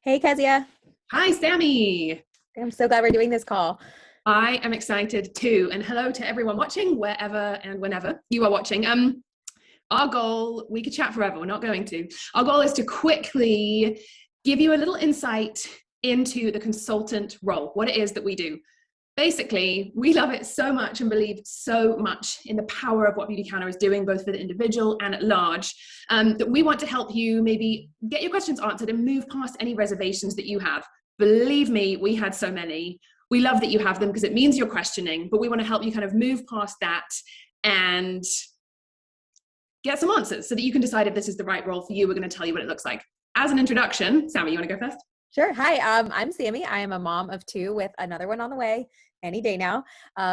Hey, Kezia. Hi, Sammy. I'm so glad we're doing this call. I am excited too. And hello to everyone watching, wherever and whenever you are watching. Our goal, we could chat forever, we're not going to. Our goal is to quickly give you a little insight into the consultant role, what it is that we do. Basically, we love it so much and believe so much in the power of what Beautycounter is doing, both for the individual and at large, that we want to help you maybe get your questions answered and move past any reservations that you have. Believe me, we had so many. We love that you have them because it means you're questioning, but we want to help you kind of move past that and get some answers so that you can decide if this is the right role for you. We're going to tell you what it looks like. As an introduction, Sammy, you want to go first? Sure. Hi, I'm Sammy. I am a mom of two with another one on the way any day now.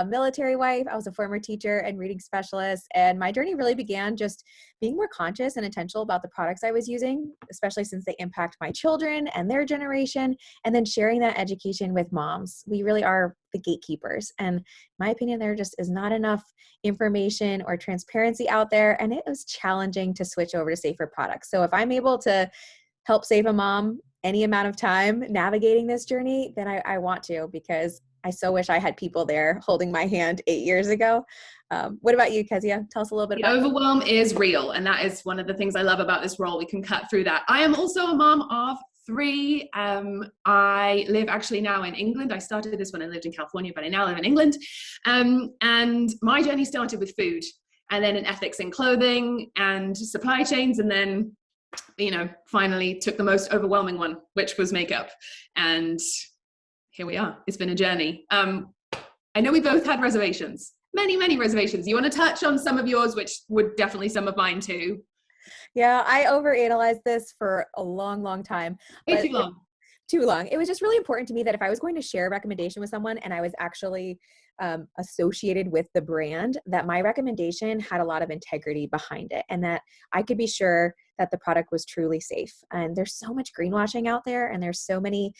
Military wife. I was a former teacher and reading specialist, and my journey really began just being more conscious and intentional about the products I was using, especially since they impact my children and their generation, and then sharing that education with moms. We really are the gatekeepers, and in my opinion, there just is not enough information or transparency out there, and it was challenging to switch over to safer products. So if I'm able to help save a mom any amount of time navigating this journey, then I want to, because I so wish I had people there holding my hand 8 years ago. What about you, Kezia? Tell us a little bit The about you. overwhelm is real, and that is one of the things I love about this role. We can cut through that. I am also a mom of three. I live actually now in England. I started this when I lived in California, but I now live in England. And my journey started with food, and then in ethics in clothing and supply chains, and then finally took the most overwhelming one, which was makeup. And here we are. It's been a journey. I know we both had reservations, many reservations. You want to touch on some of yours, which would definitely some of mine too? Yeah, I overanalyzed this for a long time. Way But too long. too long. It was just really important to me that if I was going to share a recommendation with someone and I was actually associated with the brand, that my recommendation had a lot of integrity behind it and that I could be sure that the product was truly safe. And there's so much greenwashing out there, and there's so many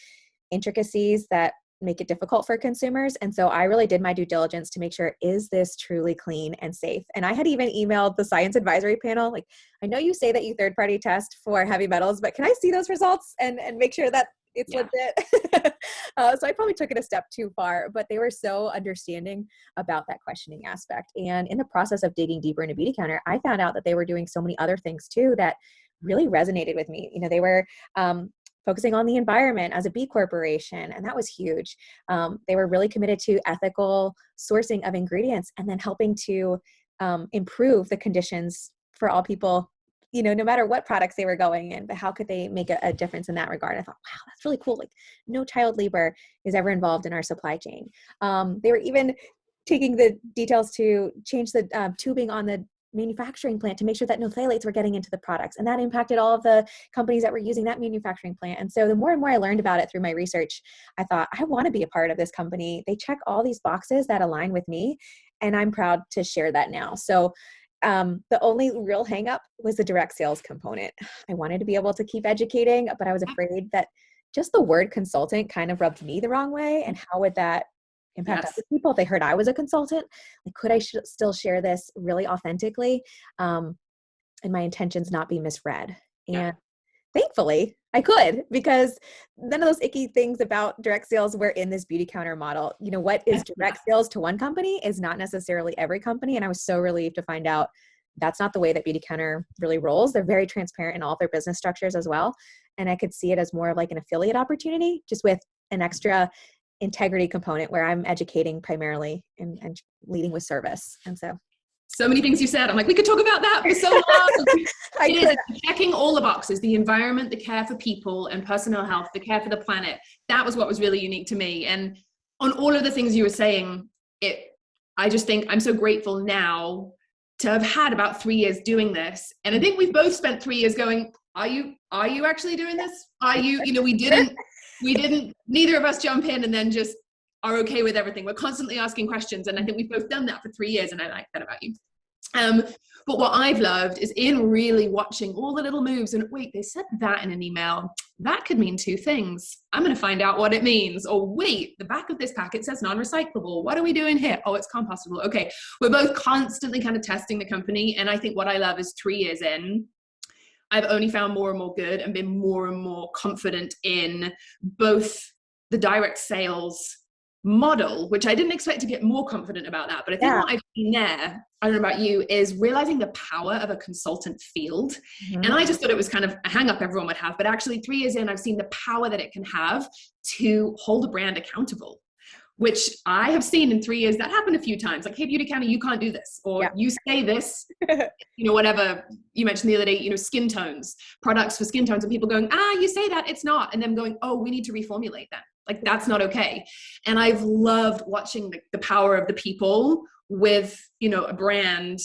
intricacies that make it difficult for consumers. And so I really did my due diligence to make sure, is this truly clean and safe? And I had even emailed the science advisory panel, like, I know you say that you third-party test for heavy metals, but can I see those results and make sure that it's legit? So I probably took it a step too far, but they were so understanding about that questioning aspect. And in the process of digging deeper into Beautycounter, I found out that they were doing so many other things too that really resonated with me. They were focusing on the environment as a B corporation, and that was huge. They were really committed to ethical sourcing of ingredients and then helping to improve the conditions for all people, no matter what products they were going in, but how could they make a difference in that regard? I thought, wow, that's really cool. Like, no child labor is ever involved in our supply chain. They were even taking the details to change the tubing on the manufacturing plant to make sure that no phthalates were getting into the products. And that impacted all of the companies that were using that manufacturing plant. And so the more and more I learned about it through my research, I thought, I want to be a part of this company. They check all these boxes that align with me, and I'm proud to share that now. So the only real hang up was the direct sales component. I wanted to be able to keep educating, but I was afraid that just the word consultant kind of rubbed me the wrong way. And how would that impact other people if they heard I was a consultant? Like, could I still share this really authentically, and my intentions not be misread? And thankfully I could, because none of those icky things about direct sales were in this Beautycounter model. What is direct sales to one company is not necessarily every company. And I was so relieved to find out that's not the way that Beautycounter really rolls. They're very transparent in all of their business structures as well. And I could see it as more of like an affiliate opportunity, just with an extra integrity component where I'm educating primarily and leading with service. And so many things you said. I'm like, we could talk about that for so long. It is checking all the boxes: the environment, the care for people and personal health, the care for the planet. That was what was really unique to me. And on all of the things you were saying, I just think I'm so grateful now to have had about 3 years doing this. And I think we've both spent 3 years going, are you actually doing this? Are you, we didn't, neither of us jump in and then just are okay with everything. We're constantly asking questions. And I think we've both done that for 3 years. And I like that about you. But what I've loved is in really watching all the little moves and wait, they said that in an email. That could mean two things. I'm going to find out what it means. Or wait, the back of this packet says non-recyclable. What are we doing here? Oh, it's compostable. Okay. We're both constantly kind of testing the company. And I think what I love is 3 years in, I've only found more and more good and been more and more confident in both the direct sales model, which I didn't expect to get more confident about that. But I think what I've seen there, I don't know about you, is realizing the power of a consultant field. And I just thought it was kind of a hang up everyone would have. But actually 3 years in, I've seen the power that it can have to hold a brand accountable, which I have seen in 3 years that happened a few times. Like, hey, Beautycounter, you can't do this. Or you say this, whatever you mentioned the other day, skin tones, products for skin tones, and people going, you say that, it's not. And them going, oh, we need to reformulate that. Like, that's not okay. And I've loved watching the power of the people with, a brand,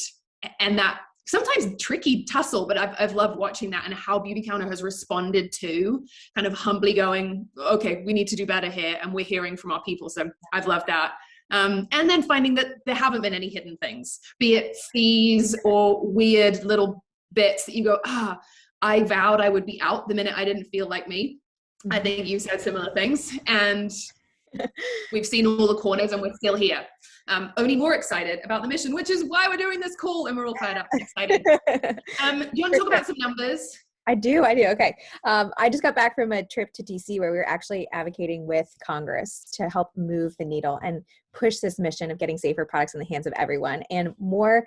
and that sometimes tricky tussle, but I've loved watching that, and how Beautycounter has responded to kind of humbly going, okay, we need to do better here. And we're hearing from our people. So I've loved that. And then finding that there haven't been any hidden things, be it fees or weird little bits that you go, I vowed I would be out the minute I didn't feel like me. I think you said similar things, and we've seen all the corners, and we're still here. Only more excited about the mission, which is why we're doing this call, and we're all fired up and excited. Do you want to talk about some numbers? I do. Okay. I just got back from a trip to DC where we were actually advocating with Congress to help move the needle and push this mission of getting safer products in the hands of everyone. And more,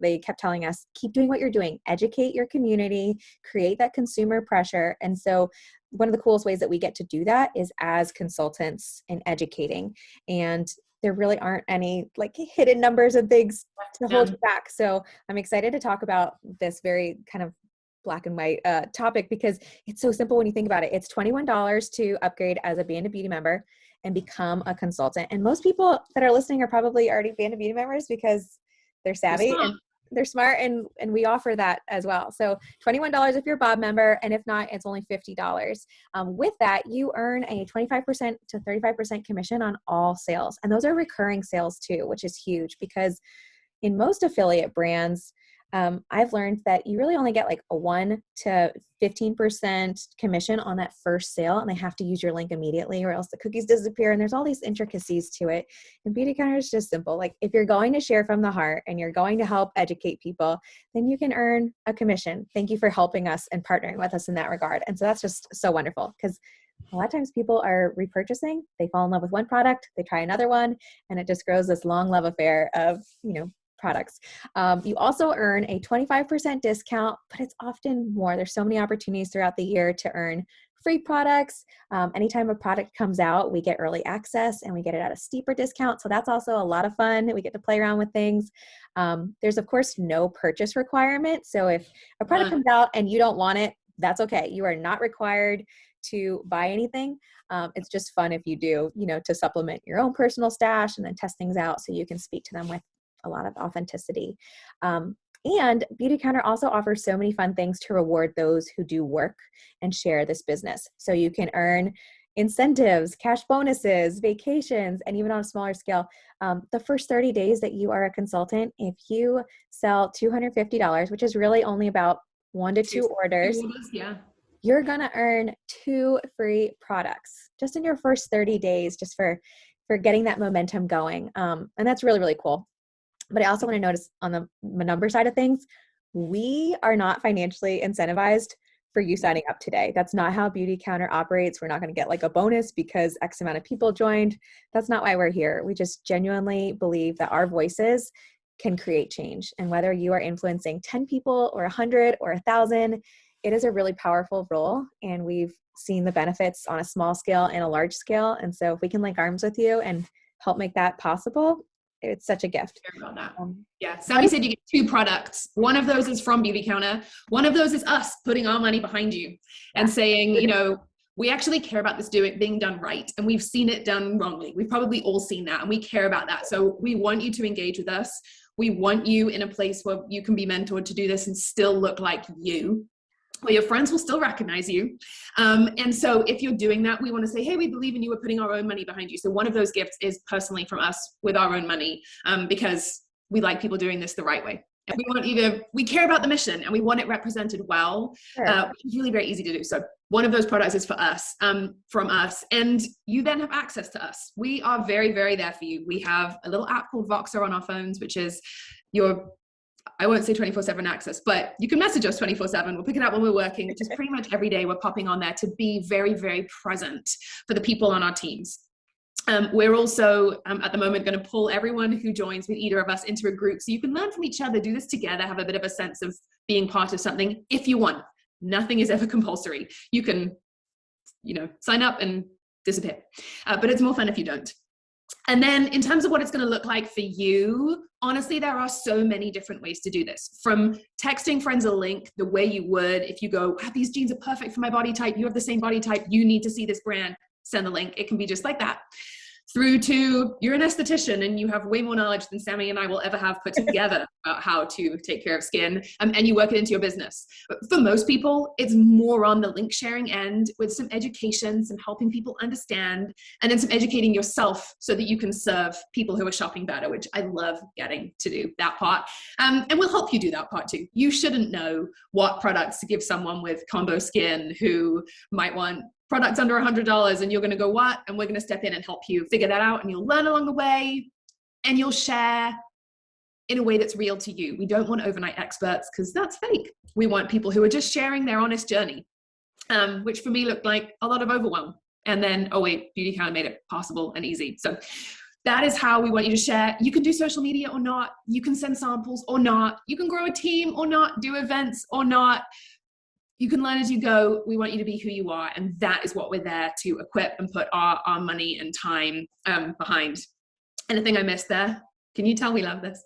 they kept telling us, keep doing what you're doing, educate your community, create that consumer pressure. And so one of the coolest ways that we get to do that is as consultants in educating. And there really aren't any like hidden numbers and things to hold you back. So I'm excited to talk about this very kind of black and white topic, because it's so simple when you think about it. It's $21 to upgrade as a Band of Beauty member and become a consultant. And most people that are listening are probably already Band of Beauty members because they're savvy and they're smart, and we offer that as well. So $21 if you're a Bob member, and if not, it's only $50. With that, you earn a 25% to 35% commission on all sales. And those are recurring sales too, which is huge, because in most affiliate brands, I've learned that you really only get like a 1 to 15% commission on that first sale, and they have to use your link immediately or else the cookies disappear. And there's all these intricacies to it. And Beautycounter is just simple. Like, if you're going to share from the heart and you're going to help educate people, then you can earn a commission. Thank you for helping us and partnering with us in that regard. And so that's just so wonderful, because a lot of times people are repurchasing, they fall in love with one product, they try another one, and it just grows this long love affair of, products. You also earn a 25% discount, but it's often more. There's so many opportunities throughout the year to earn free products. Anytime a product comes out, we get early access and we get it at a steeper discount. So that's also a lot of fun. We get to play around with things. There's of course no purchase requirement. So if a product comes out and you don't want it, that's okay. You are not required to buy anything. It's just fun if you do, to supplement your own personal stash and then test things out so you can speak to them with a lot of authenticity. And Beautycounter also offers so many fun things to reward those who do work and share this business. So you can earn incentives, cash bonuses, vacations, and even on a smaller scale, the first 30 days that you are a consultant, if you sell $250, which is really only about 1 to 2 orders, you're going to earn 2 free products just in your first 30 days, just for getting that momentum going. And that's really, really cool. But I also want to notice on the number side of things, we are not financially incentivized for you signing up today. That's not how Beautycounter operates. We're not going to get like a bonus because X amount of people joined. That's not why we're here. We just genuinely believe that our voices can create change. And whether you are influencing 10 people or 100 or 1,000, it is a really powerful role. And we've seen the benefits on a small scale and a large scale. And so if we can link arms with you and help make that possible, it's such a gift. About that. Yeah. Sami said you get 2 products. One of those is from Beautycounter. One of those is us putting our money behind you and saying, we actually care about this being done right. And we've seen it done wrongly. We've probably all seen that, and we care about that. So we want you to engage with us. We want you in a place where you can be mentored to do this and still look like you. Well, your friends will still recognize you. And so if you're doing that, we want to say, hey, we believe in you. We're putting our own money behind you. So one of those gifts is personally from us with our own money, because we like people doing this the right way. And we care about the mission and we want it represented well, which is really very easy to do. So one of those products is for us, from us. And you then have access to us. We are very, very there for you. We have a little app called Voxer on our phones, which is your I won't say 24/7 access, but you can message us 24/7. We'll pick it up when we're working. Just pretty much every day we're popping on there to be very, very present for the people on our teams. We're also at the moment going to pull everyone who joins with either of us into a group so you can learn from each other, do this together, have a bit of a sense of being part of something if you want. Nothing is ever compulsory. You can, sign up and disappear, but it's more fun if you don't. And then in terms of what it's going to look like for you, honestly, there are so many different ways to do this. From texting friends a link the way you would if you go, these jeans are perfect for my body type. You have the same body type. You need to see this brand. Send the link. It can be just like that. Through to you're an esthetician and you have way more knowledge than Sami and I will ever have put together about how to take care of skin, and you work it into your business. But for most people, it's more on the link sharing end with some education, some helping people understand, and then some educating yourself so that you can serve people who are shopping better, which I love getting to do that part. And we'll help you do that part too. You shouldn't know what products to give someone with combo skin who might want products under $100, and you're going to go, what? And we're going to step in and help you figure that out, and you'll learn along the way, and you'll share in a way that's real to you. We don't want overnight experts because that's fake. We want people who are just sharing their honest journey, which for me looked like a lot of overwhelm. And then, Beautycounter made it possible and easy. So that is how we want you to share. You can do social media or not. You can send samples or not. You can grow a team or not, do events or not. You can learn as you go. We want you to be who you are. And that is what we're there to equip and put our money and time behind. Anything I missed there? Can you tell we love this?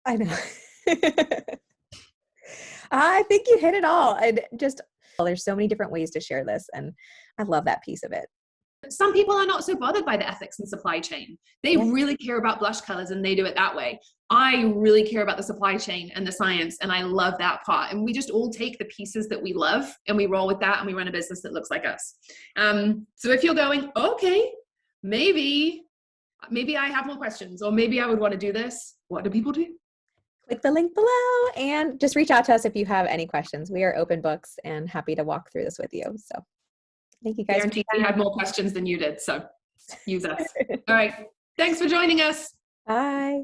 I know. I think you hit it all. And there's so many different ways to share this. And I love that piece of it. Some people are not so bothered by the ethics and supply chain. They really care about blush colors and they do it that way. I really care about the supply chain and the science, and I love that part. And we just all take the pieces that we love and we roll with that, and we run a business that looks like us. So if you're going, okay, maybe I have more questions, or maybe I would want to do this, what do people do? Click the link below and just reach out to us if you have any questions. We are open books and happy to walk through this with you. So thank you guys. Guaranteed we had more questions than you did, so use us. All right. Thanks for joining us. Bye.